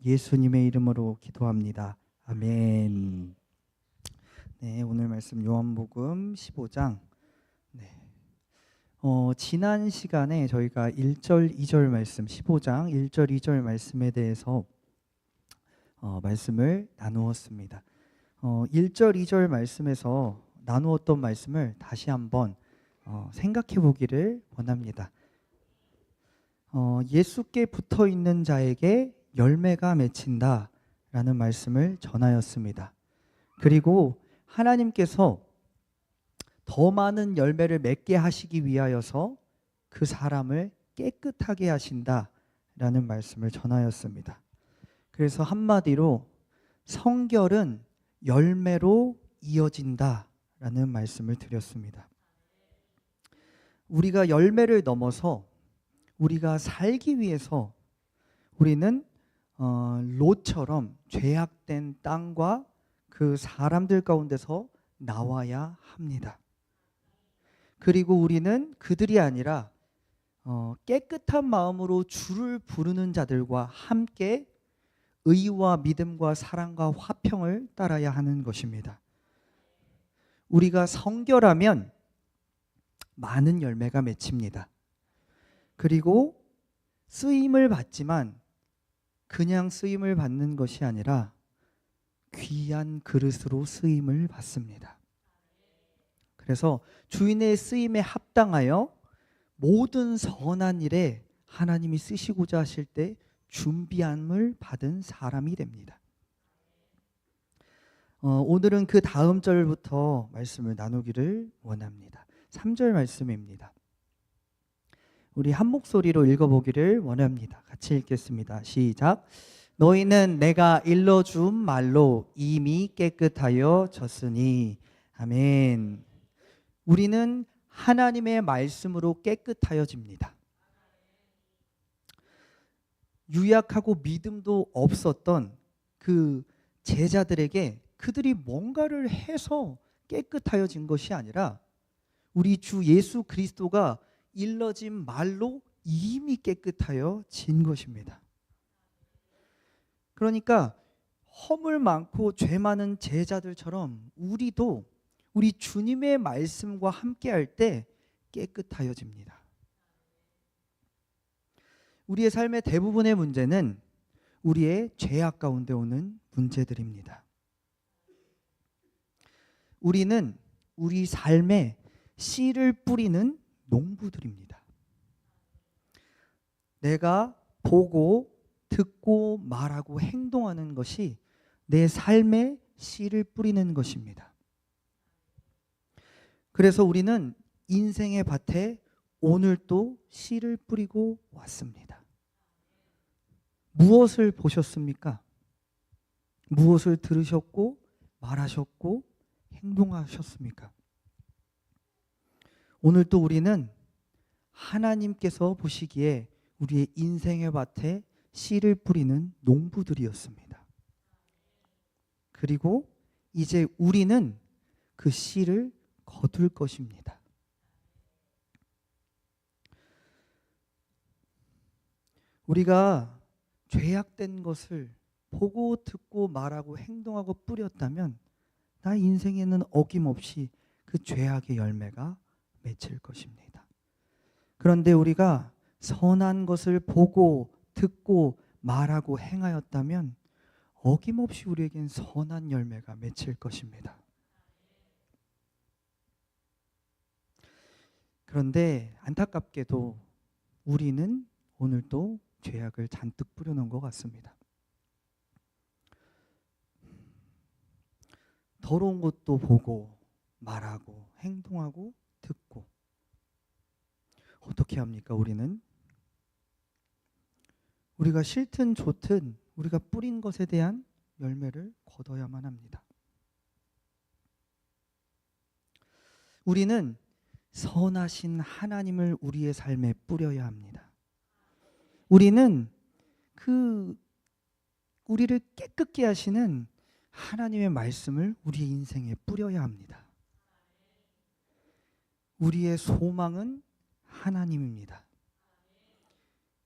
예수님의 이름으로 기도합니다. 아멘. 네, 오늘 말씀 요한복음 15장. 네. 지난 시간에 저희가 1절, 2절 말씀, 15장 1절, 2절 말씀에 대해서 말씀을 나누었습니다. 1절, 2절 말씀에서 나누었던 말씀을 다시 한번 생각해 보기를 원합니다. 예수께 붙어 있는 자에게 열매가 맺힌다 라는 말씀을 전하였습니다. 그리고 하나님께서 더 많은 열매를 맺게 하시기 위하여서 그 사람을 깨끗하게 하신다 라는 말씀을 전하였습니다. 그래서 한마디로 성결은 열매로 이어진다 라는 말씀을 드렸습니다. 우리가 열매를 넘어서 우리가 살기 위해서 우리는 롯처럼 죄악된 땅과 그 사람들 가운데서 나와야 합니다. 그리고 우리는 그들이 아니라 깨끗한 마음으로 주를 부르는 자들과 함께 의와 믿음과 사랑과 화평을 따라야 하는 것입니다. 우리가 성결하면 많은 열매가 맺힙니다. 그리고 쓰임을 받지만 그냥 쓰임을 받는 것이 아니라 귀한 그릇으로 쓰임을 받습니다. 그래서 주인의 쓰임에 합당하여 모든 선한 일에 하나님이 쓰시고자 하실 때 준비함을 받은 사람이 됩니다. 오늘은 그 다음 절부터 말씀을 나누기를 원합니다. 3절 말씀입니다. 우리 한 목소리로 읽어보기를 원합니다. 같이 읽겠습니다. 시작. 너희는 내가 일러준 말로 이미 깨끗하여 졌으니. 아멘. 우리는 하나님의 말씀으로 깨끗하여집니다. 유약하고 믿음도 없었던 그 제자들에게 그들이 뭔가를 해서 깨끗하여진 것이 아니라 우리 주 예수 그리스도가 일러진 말로 이미 깨끗하여진 것입니다. 그러니까 허물 많고 죄 많은 제자들처럼 우리도 우리 주님의 말씀과 함께 할 때 깨끗하여집니다. 우리의 삶의 대부분의 문제는 우리의 죄악 가운데 오는 문제들입니다. 우리는 우리 삶에 씨를 뿌리는 농부들입니다. 내가 보고 듣고 말하고 행동하는 것이 내 삶에 씨를 뿌리는 것입니다. 그래서 우리는 인생의 밭에 오늘 또 씨를 뿌리고 왔습니다. 무엇을 보셨습니까? 무엇을 들으셨고 말하셨고 행동하셨습니까? 오늘 또 우리는 하나님께서 보시기에 우리의 인생의 밭에 씨를 뿌리는 농부들이었습니다. 그리고 이제 우리는 그 씨를 거둘 것입니다. 우리가 죄악된 것을 보고 듣고 말하고 행동하고 뿌렸다면 나 인생에는 어김없이 그 죄악의 열매가 맺힐 것입니다. 그런데 우리가 선한 것을 보고 듣고 말하고 행하였다면 어김없이 우리에겐 선한 열매가 맺힐 것입니다. 그런데 안타깝게도 우리는 오늘도 죄악을 잔뜩 뿌려놓은 것 같습니다. 더러운 것도 보고 말하고 행동하고 듣고 어떻게 합니까? 우리가 싫든 좋든 우리가 뿌린 것에 대한 열매를 거둬야만 합니다. 우리는 선하신 하나님을 우리의 삶에 뿌려야 합니다. 우리는 우리를 깨끗게 하시는 하나님의 말씀을 우리의 인생에 뿌려야 합니다. 우리의 소망은 하나님입니다.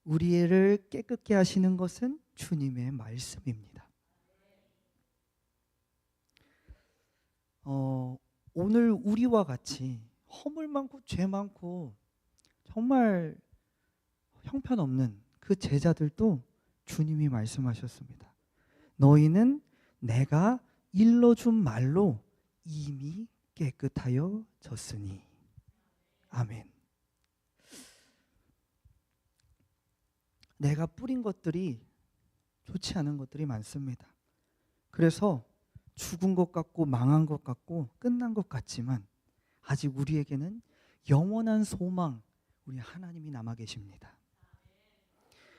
우리를 깨끗게 하시는 것은 주님의 말씀입니다. 오늘 우리와 같이 허물 많고 죄 많고 정말 형편없는 그 제자들도 주님이 말씀하셨습니다. 너희는 내가 일러준 말로 이미 깨끗하여 졌으니. 아멘. 내가 뿌린 것들이 좋지 않은 것들이 많습니다. 그래서 죽은 것 같고 망한 것 같고 끝난 것 같지만 아직 우리에게는 영원한 소망, 우리 하나님이 남아 계십니다.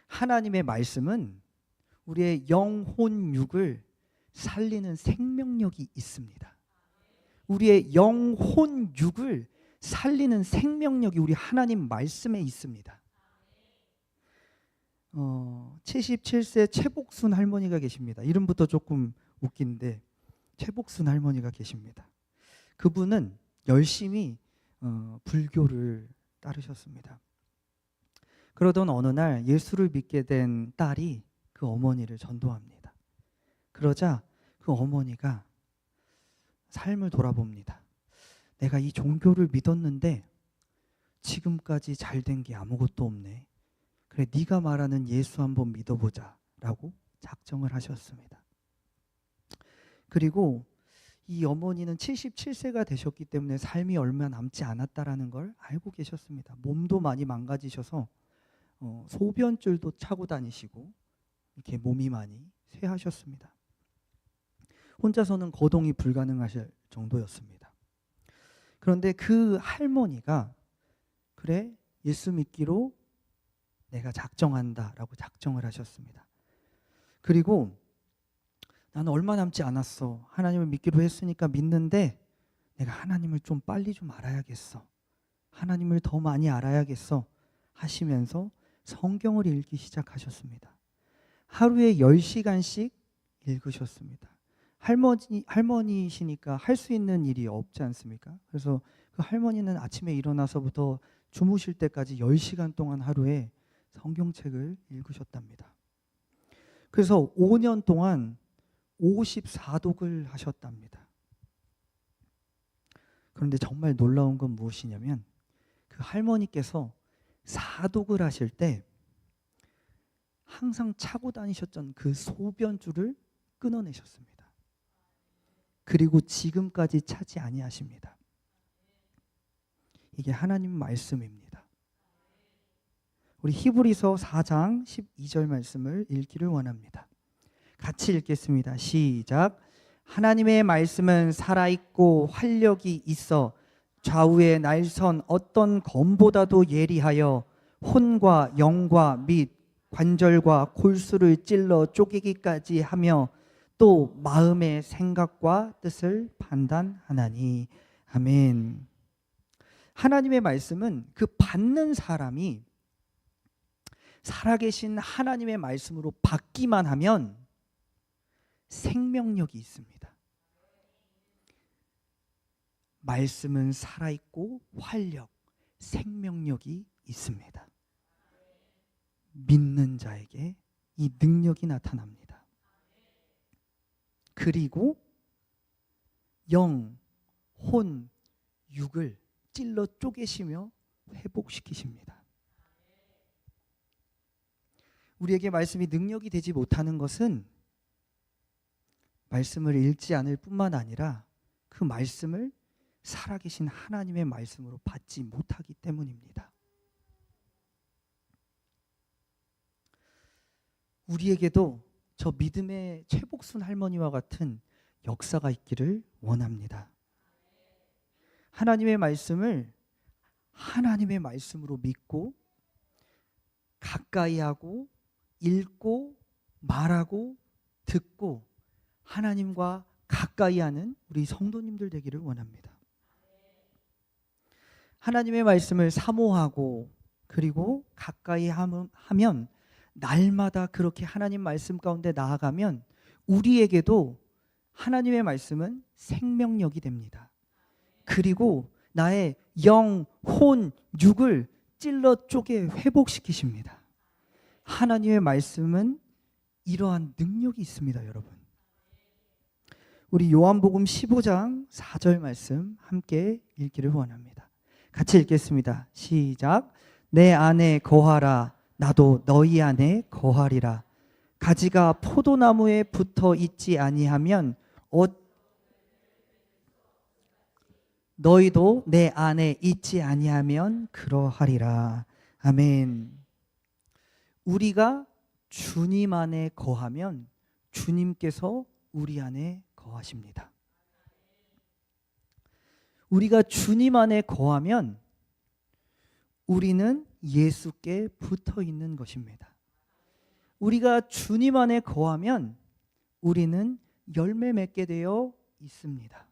하나님의 말씀은 우리의 영혼 육을 살리는 생명력이 있습니다. 우리의 영혼 육을 살리는 생명력이 우리 하나님 말씀에 있습니다. 77세 최복순 할머니가 계십니다. 이름부터 조금 웃긴데 최복순 할머니가 계십니다. 그분은 열심히 불교를 따르셨습니다. 그러던 어느 날 예수를 믿게 된 딸이 그 어머니를 전도합니다. 그러자 그 어머니가 삶을 돌아봅니다. 내가 이 종교를 믿었는데 지금까지 잘 된 게 아무것도 없네. 그래, 네가 말하는 예수 한번 믿어보자 라고 작정을 하셨습니다. 그리고 이 어머니는 77세가 되셨기 때문에 삶이 얼마 남지 않았다라는 걸 알고 계셨습니다. 몸도 많이 망가지셔서 소변줄도 차고 다니시고 이렇게 몸이 많이 쇠하셨습니다. 혼자서는 거동이 불가능하실 정도였습니다. 그런데 그 할머니가 그래, 예수 믿기로 내가 작정한다라고 작정을 하셨습니다. 그리고 나는 얼마 남지 않았어. 하나님을 믿기로 했으니까 믿는데 내가 하나님을 좀 빨리 좀 알아야겠어. 하나님을 더 많이 알아야겠어 하시면서 성경을 읽기 시작하셨습니다. 하루에 10시간씩 읽으셨습니다. 할머니시니까 할 수 있는 일이 없지 않습니까? 그래서 그 할머니는 아침에 일어나서부터 주무실 때까지 10시간 동안 하루에 성경책을 읽으셨답니다. 그래서 5년 동안 54독을 하셨답니다. 그런데 정말 놀라운 건 무엇이냐면 그 할머니께서 사독을 하실 때 항상 차고 다니셨던 그 소변줄을 끊어내셨습니다. 그리고 지금까지 차지 아니하십니다. 이게 하나님 말씀입니다. 우리 히브리서 4장 12절 말씀을 읽기를 원합니다. 같이 읽겠습니다. 시작. 하나님의 말씀은 살아있고 활력이 있어 좌우의 날선 어떤 검보다도 예리하여 혼과 영과 및 관절과 골수를 찔러 쪼개기까지 하며 또 마음의 생각과 뜻을 판단하나니. 아멘. 하나님의 말씀은 그 받는 사람이 살아계신 하나님의 말씀으로 받기만 하면 생명력이 있습니다. 말씀은 살아있고 활력, 생명력이 있습니다. 믿는 자에게 이 능력이 나타납니다. 그리고 영, 혼, 육을 찔러 쪼개시며 회복시키십니다. 우리에게 말씀이 능력이 되지 못하는 것은 말씀을 읽지 않을 뿐만 아니라 그 말씀을 살아계신 하나님의 말씀으로 받지 못하기 때문입니다. 우리에게도 저 믿음의 최복순 할머니와 같은 역사가 있기를 원합니다. 하나님의 말씀을 하나님의 말씀으로 믿고 가까이 하고 읽고 말하고 듣고 하나님과 가까이 하는 우리 성도님들 되기를 원합니다. 하나님의 말씀을 사모하고 그리고 가까이 하면 날마다 그렇게 하나님 말씀 가운데 나아가면 우리에게도 하나님의 말씀은 생명력이 됩니다. 그리고 나의 영, 혼, 육을 찔러 쪼개 회복시키십니다. 하나님의 말씀은 이러한 능력이 있습니다, 여러분. 우리 요한복음 15장 4절 말씀 함께 읽기를 원합니다. 같이 읽겠습니다. 시작. 내 안에 거하라. 나도 너희 안에 거하리라. 가지가 포도나무에 붙어 있지 아니하면 너희도 내 안에 있지 아니하면 그러하리라. 아멘. 우리가 주님 안에 거하면 주님께서 우리 안에 거하십니다. 우리가 주님 안에 거하면 우리는 예수께 붙어 있는 것입니다. 우리가 주님 안에 거하면 우리는 열매 맺게 되어 있습니다.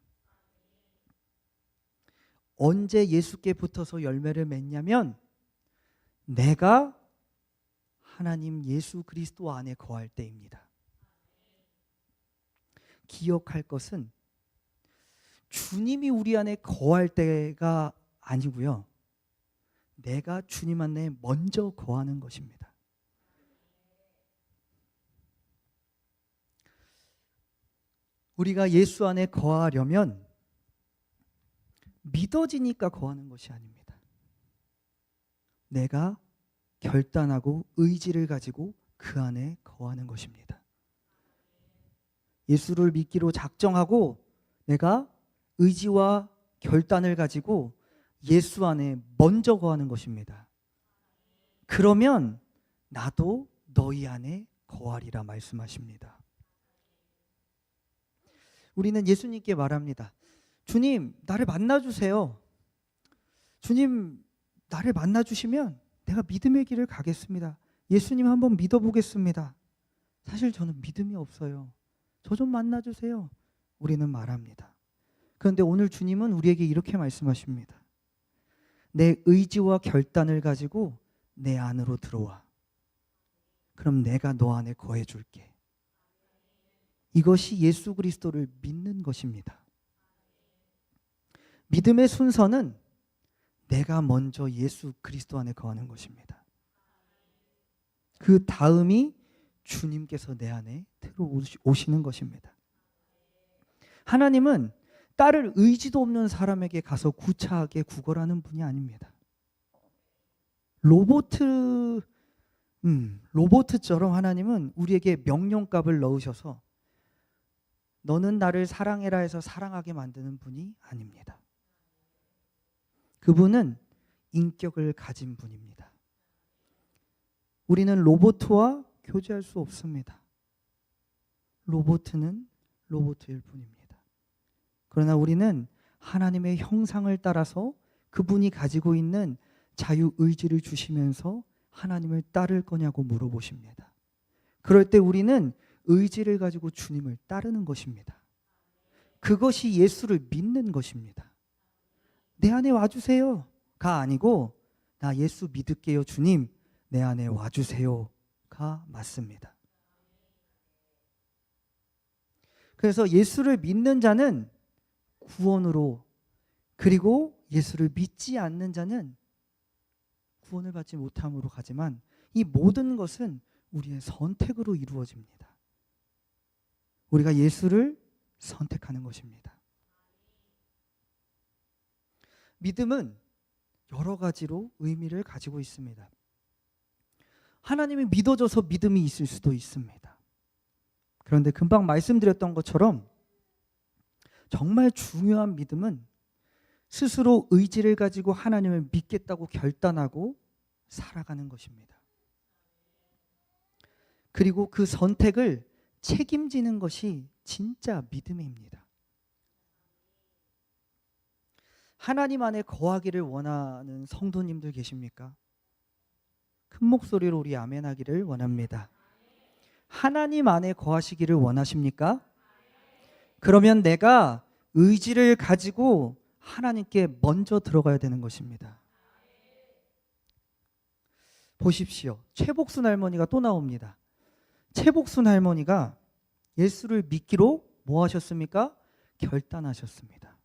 언제 예수께 붙어서 열매를 맺냐면 내가 하나님 예수 그리스도 안에 거할 때입니다. 기억할 것은 주님이 우리 안에 거할 때가 아니고요. 내가 주님 안에 먼저 거하는 것입니다. 우리가 예수 안에 거하려면 믿어지니까 거하는 것이 아닙니다. 내가 결단하고 의지를 가지고 그 안에 거하는 것입니다. 예수를 믿기로 작정하고 내가 의지와 결단을 가지고 예수 안에 먼저 거하는 것입니다. 그러면 나도 너희 안에 거하리라 말씀하십니다. 우리는 예수님께 말합니다. 주님, 나를 만나주세요. 주님, 나를 만나주시면 내가 믿음의 길을 가겠습니다. 예수님 한번 믿어보겠습니다. 사실 저는 믿음이 없어요. 저 좀 만나주세요. 우리는 말합니다. 그런데 오늘 주님은 우리에게 이렇게 말씀하십니다. 내 의지와 결단을 가지고 내 안으로 들어와. 그럼 내가 너 안에 거해줄게. 이것이 예수 그리스도를 믿는 것입니다. 믿음의 순서는 내가 먼저 예수 그리스도 안에 거하는 것입니다. 그 다음이 주님께서 내 안에 들어오시는 것입니다. 하나님은 따를 의지도 없는 사람에게 가서 구차하게 구걸하는 분이 아닙니다. 로봇처럼 하나님은 우리에게 명령값을 넣으셔서 너는 나를 사랑해라 해서 사랑하게 만드는 분이 아닙니다. 그분은 인격을 가진 분입니다. 우리는 로봇과 교제할 수 없습니다. 로봇은 로봇일 뿐입니다. 그러나 우리는 하나님의 형상을 따라서 그분이 가지고 있는 자유의지를 주시면서 하나님을 따를 거냐고 물어보십니다. 그럴 때 우리는 의지를 가지고 주님을 따르는 것입니다. 그것이 예수를 믿는 것입니다. 내 안에 와주세요가 아니고 나 예수 믿을게요 주님 내 안에 와주세요가 맞습니다. 그래서 예수를 믿는 자는 구원으로, 그리고 예수를 믿지 않는 자는 구원을 받지 못함으로 가지만 이 모든 것은 우리의 선택으로 이루어집니다. 우리가 예수를 선택하는 것입니다. 믿음은 여러 가지로 의미를 가지고 있습니다. 하나님이 믿어져서 믿음이 있을 수도 있습니다. 그런데 금방 말씀드렸던 것처럼 정말 중요한 믿음은 스스로 의지를 가지고 하나님을 믿겠다고 결단하고 살아가는 것입니다. 그리고 그 선택을 책임지는 것이 진짜 믿음입니다. 하나님 안에 거하기를 원하는 성도님들 계십니까? 큰 목소리로 우리 아멘하기를 원합니다. 하나님 안에 거하시기를 원하십니까? 그러면 내가 의지를 가지고 하나님께 먼저 들어가야 되는 것입니다. 보십시오. 최복순 할머니가 또 나옵니다. 최복순 할머니가 예수를 믿기로 뭐 하셨습니까? 결단하셨습니다.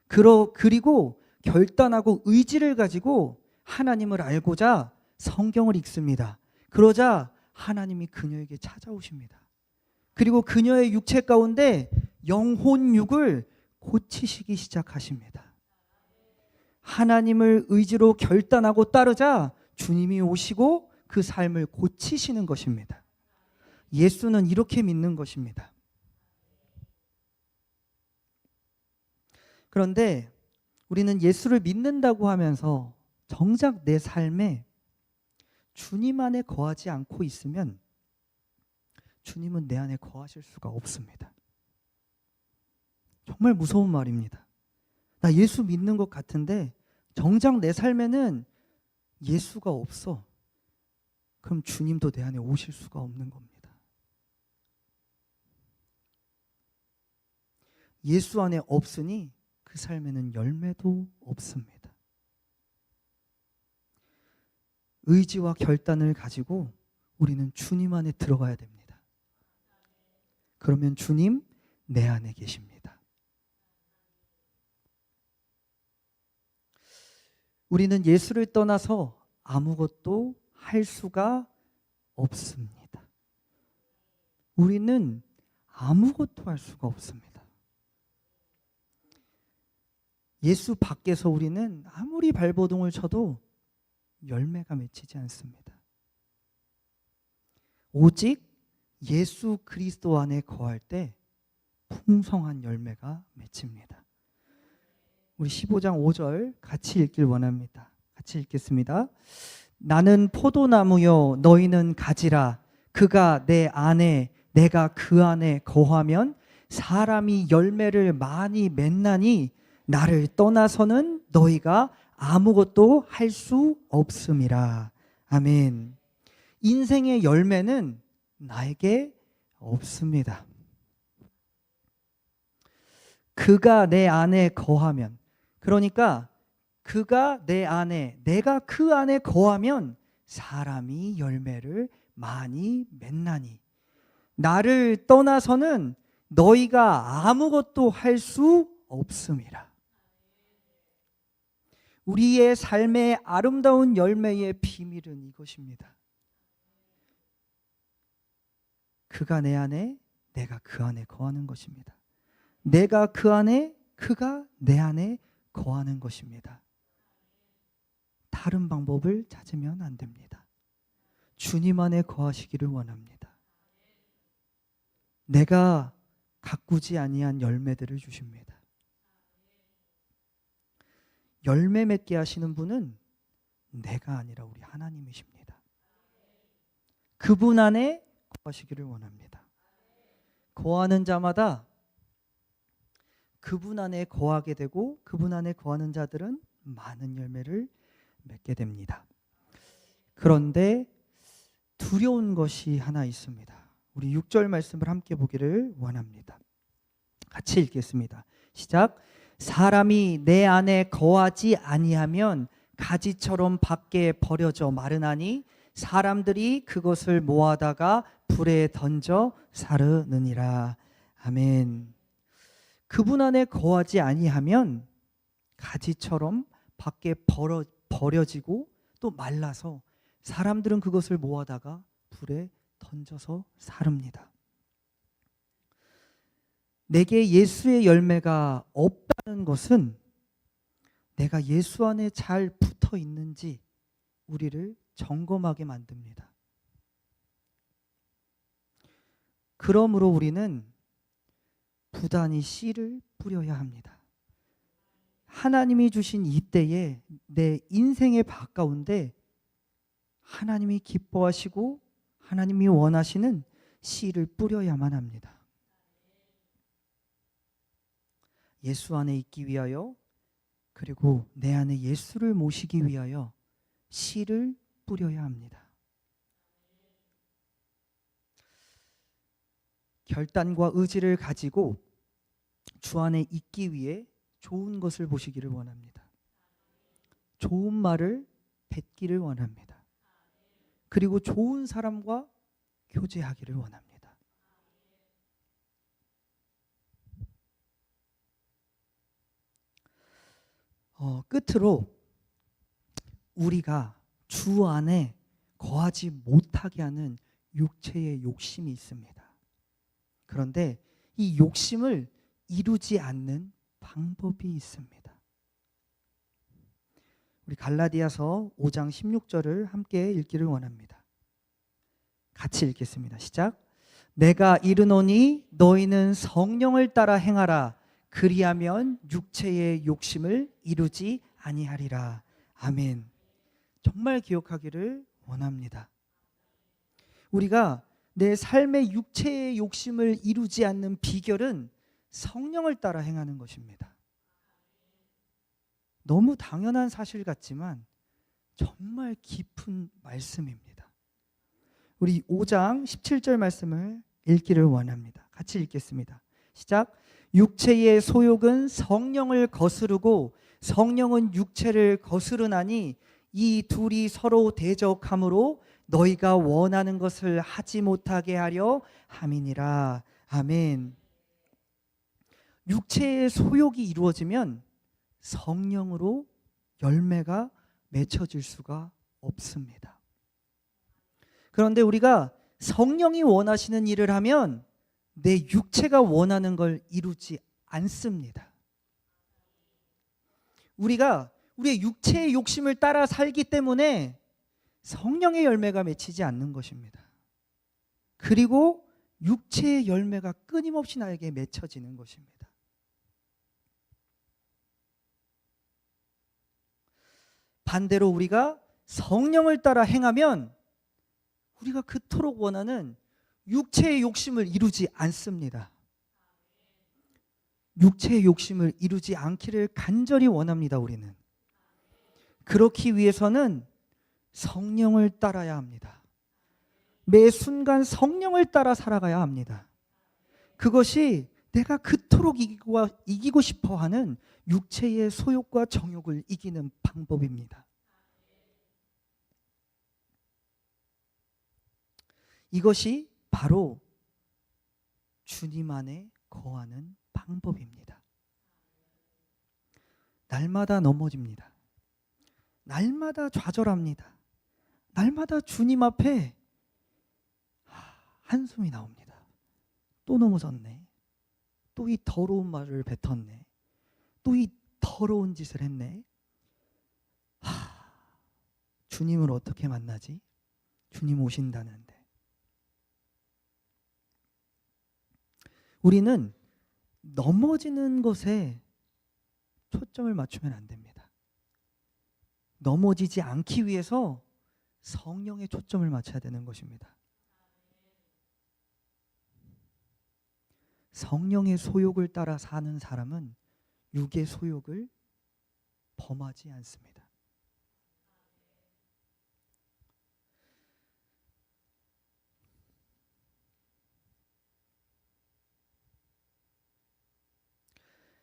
그리고 결단하고 의지를 가지고 하나님을 알고자 성경을 읽습니다. 그러자 하나님이 그녀에게 찾아오십니다. 그리고 그녀의 육체 가운데 영혼육을 고치시기 시작하십니다. 하나님을 의지로 결단하고 따르자 주님이 오시고 그 삶을 고치시는 것입니다. 예수는 이렇게 믿는 것입니다. 그런데 우리는 예수를 믿는다고 하면서 정작 내 삶에 주님 안에 거하지 않고 있으면 주님은 내 안에 거하실 수가 없습니다. 정말 무서운 말입니다. 나 예수 믿는 것 같은데 정작 내 삶에는 예수가 없어. 그럼 주님도 내 안에 오실 수가 없는 겁니다. 예수 안에 없으니 그 삶에는 열매도 없습니다. 의지와 결단을 가지고 우리는 주님 안에 들어가야 됩니다. 그러면 주님 내 안에 계십니다. 우리는 예수를 떠나서 아무것도 할 수가 없습니다. 우리는 아무것도 할 수가 없습니다. 예수 밖에서 우리는 아무리 발버둥을 쳐도 열매가 맺히지 않습니다. 오직 예수 그리스도 안에 거할 때 풍성한 열매가 맺힙니다. 우리 15장 5절 같이 읽길 원합니다. 같이 읽겠습니다. 나는 포도나무요 너희는 가지라. 그가 내 안에 내가 그 안에 거하면 사람이 열매를 많이 맺나니 나를 떠나서는 너희가 아무것도 할 수 없음이라. 아멘. 인생의 열매는 나에게 없습니다. 그가 내 안에 거하면, 그러니까 그가 내 안에, 내가 그 안에 거하면 사람이 열매를 많이 맺나니 나를 떠나서는 너희가 아무것도 할 수 없음이라. 우리의 삶의 아름다운 열매의 비밀은 이것입니다. 그가 내 안에, 내가 그 안에 거하는 것입니다. 내가 그 안에, 그가 내 안에 거하는 것입니다. 다른 방법을 찾으면 안 됩니다. 주님 안에 거하시기를 원합니다. 내가 가꾸지 아니한 열매들을 주십니다. 열매 맺게 하시는 분은 내가 아니라 우리 하나님이십니다. 그분 안에 거하시기를 원합니다. 거하는 자마다 그분 안에 거하게 되고 그분 안에 거하는 자들은 많은 열매를 맺게 됩니다. 그런데 두려운 것이 하나 있습니다. 우리 6절 말씀을 함께 보기를 원합니다. 같이 읽겠습니다. 시작. 사람이 내 안에 거하지 아니하면 가지처럼 밖에 버려져 마르나니 사람들이 그것을 모아다가 불에 던져 사르느니라. 아멘. 그분 안에 거하지 아니하면 가지처럼 밖에 버려지고 또 말라서 사람들은 그것을 모아다가 불에 던져서 사릅니다. 내게 예수의 열매가 없다는 것은 내가 예수 안에 잘 붙어 있는지 우리를 점검하게 만듭니다. 그러므로 우리는 부단히 씨를 뿌려야 합니다. 하나님이 주신 이 때에 내 인생의 가운데 하나님이 기뻐하시고 하나님이 원하시는 씨를 뿌려야만 합니다. 예수 안에 있기 위하여, 그리고 내 안에 예수를 모시기 위하여 씨를 뿌려야 합니다. 결단과 의지를 가지고 주 안에 있기 위해 좋은 것을 보시기를 원합니다. 좋은 말을 뱉기를 원합니다. 그리고 좋은 사람과 교제하기를 원합니다. 끝으로 우리가 주 안에 거하지 못하게 하는 육체의 욕심이 있습니다. 그런데 이 욕심을 이루지 않는 방법이 있습니다. 우리 갈라디아서 5장 16절을 함께 읽기를 원합니다. 같이 읽겠습니다. 시작. 내가 이르노니 너희는 성령을 따라 행하라. 그리하면 육체의 욕심을 이루지 아니하리라. 아멘. 정말 기억하기를 원합니다. 우리가 내 삶의 육체의 욕심을 이루지 않는 비결은 성령을 따라 행하는 것입니다. 너무 당연한 사실 같지만 정말 깊은 말씀입니다. 우리 5장 17절 말씀을 읽기를 원합니다. 같이 읽겠습니다. 시작. 육체의 소욕은 성령을 거스르고 성령은 육체를 거스르나니 이 둘이 서로 대적함으로 너희가 원하는 것을 하지 못하게 하려 함이니라. 아멘. 육체의 소욕이 이루어지면 성령으로 열매가 맺혀질 수가 없습니다. 그런데 우리가 성령이 원하시는 일을 하면 내 육체가 원하는 걸 이루지 않습니다. 우리가 우리의 육체의 욕심을 따라 살기 때문에 성령의 열매가 맺히지 않는 것입니다. 그리고 육체의 열매가 끊임없이 나에게 맺혀지는 것입니다. 반대로 우리가 성령을 따라 행하면 우리가 그토록 원하는 육체의 욕심을 이루지 않습니다. 육체의 욕심을 이루지 않기를 간절히 원합니다. 우리는 그렇기 위해서는 성령을 따라야 합니다. 매 순간 성령을 따라 살아가야 합니다. 그것이 내가 그토록 이기고 싶어하는 육체의 소욕과 정욕을 이기는 방법입니다. 이것이 바로 주님 안에 거하는 방법입니다. 날마다 넘어집니다. 날마다 좌절합니다. 날마다 주님 앞에 한숨이 나옵니다. 또 넘어졌네. 또 이 더러운 말을 뱉었네. 또 이 더러운 짓을 했네. 주님을 어떻게 만나지? 주님 오신다는데. 우리는 넘어지는 것에 초점을 맞추면 안 됩니다. 넘어지지 않기 위해서 성령에 초점을 맞춰야 되는 것입니다. 성령의 소욕을 따라 사는 사람은 육의 소욕을 범하지 않습니다.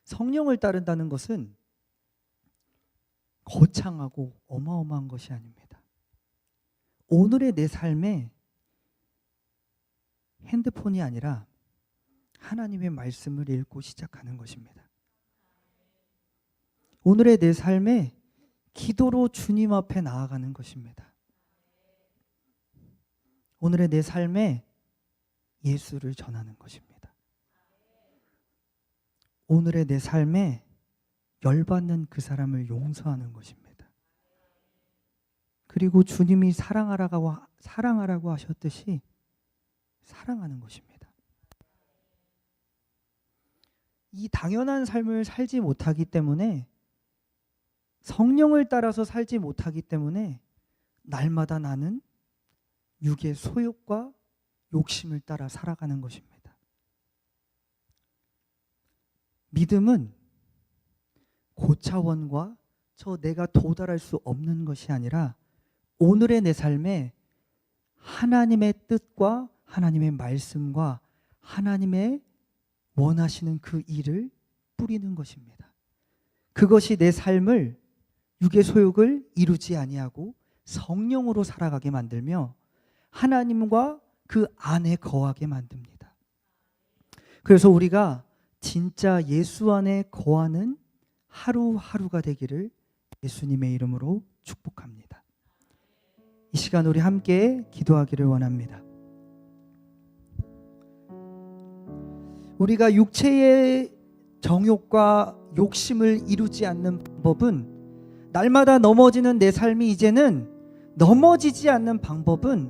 성령을 따른다는 것은 거창하고 어마어마한 것이 아닙니다. 오늘의 내 삶에 핸드폰이 아니라 하나님의 말씀을 읽고 시작하는 것입니다. 오늘의 내 삶에 기도로 주님 앞에 나아가는 것입니다. 오늘의 내 삶에 예수를 전하는 것입니다. 오늘의 내 삶에 열받는 그 사람을 용서하는 것입니다. 그리고 주님이 사랑하라고 하셨듯이 사랑하는 것입니다. 이 당연한 삶을 살지 못하기 때문에, 성령을 따라서 살지 못하기 때문에 날마다 나는 육의 소욕과 욕심을 따라 살아가는 것입니다. 믿음은 고차원과 저 내가 도달할 수 없는 것이 아니라 오늘의 내 삶에 하나님의 뜻과 하나님의 말씀과 하나님의 원하시는 그 일을 뿌리는 것입니다. 그것이 내 삶을, 육의 소욕을 이루지 아니하고 성령으로 살아가게 만들며 하나님과 그 안에 거하게 만듭니다. 그래서 우리가 진짜 예수 안에 거하는 하루하루가 되기를 예수님의 이름으로 축복합니다. 이 시간 우리 함께 기도하기를 원합니다. 우리가 육체의 정욕과 욕심을 이루지 않는 방법은, 날마다 넘어지는 내 삶이 이제는 넘어지지 않는 방법은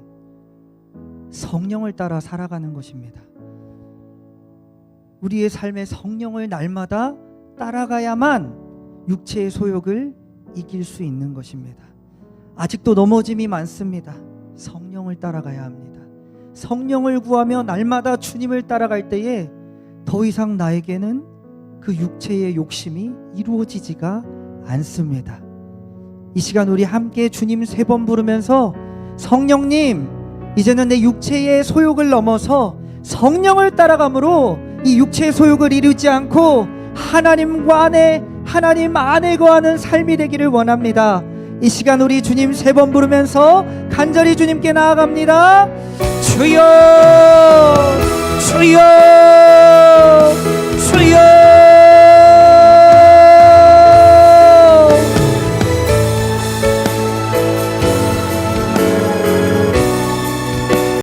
성령을 따라 살아가는 것입니다. 우리의 삶의 성령을 날마다 따라가야만 육체의 소욕을 이길 수 있는 것입니다. 아직도 넘어짐이 많습니다. 성령을 따라가야 합니다. 성령을 구하며 날마다 주님을 따라갈 때에 더 이상 나에게는 그 육체의 욕심이 이루어지지가 않습니다. 이 시간 우리 함께 주님 3번 부르면서, 성령님, 이제는 내 육체의 소욕을 넘어서 성령을 따라감으로 이 육체의 소욕을 이루지 않고 하나님 안에 거하는 삶이 되기를 원합니다. 이 시간 우리 주님 3번 부르면서 간절히 주님께 나아갑니다. 주여, 주여,